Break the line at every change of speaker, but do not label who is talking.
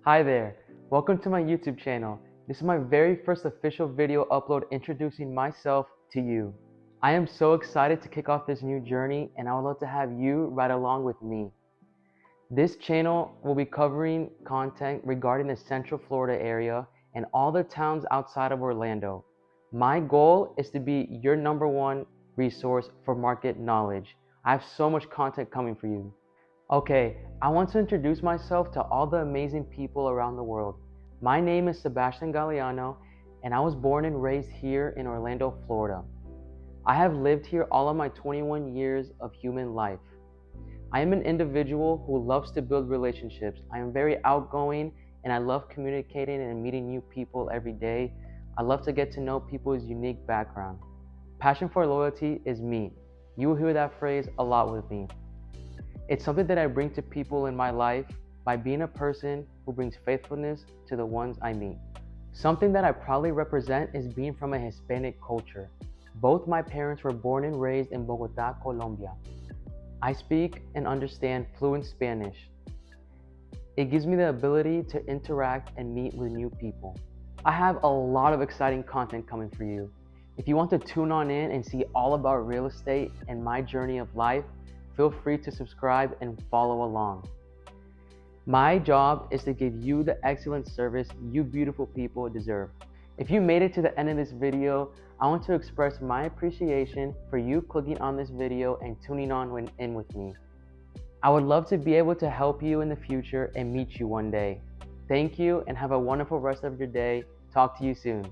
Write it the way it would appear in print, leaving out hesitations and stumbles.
Hi there, welcome to my YouTube channel. This is my very first official video upload introducing myself to you. I am so excited to kick off this new journey and I would love to have you ride along with me. This channel will be covering content regarding the Central Florida area and all the towns outside of Orlando. My goal is to be your number one resource for market knowledge. I have so much content coming for you. Okay, I want to introduce myself to all the amazing people around the world. My name is Sebastian Galeano, and I was born and raised here in Orlando, Florida. I have lived here all of my 21 years of human life. I am an individual who loves to build relationships. I am very outgoing, and I love communicating and meeting new people every day. I love to get to know people's unique background. Passion for loyalty is me. You will hear that phrase a lot with me. It's something that I bring to people in my life by being a person who brings faithfulness to the ones I meet. Something that I proudly represent is being from a Hispanic culture. Both my parents were born and raised in Bogota, Colombia. I speak and understand fluent Spanish. It gives me the ability to interact and meet with new people. I have a lot of exciting content coming for you. If you want to tune on in and see all about real estate and my journey of life, feel free to subscribe and follow along. My job is to give you the excellent service you beautiful people deserve. If you made it to the end of this video, I want to express my appreciation for you clicking on this video and tuning in with me. I would love to be able to help you in the future and meet you one day. Thank you and have a wonderful rest of your day. Talk to you soon.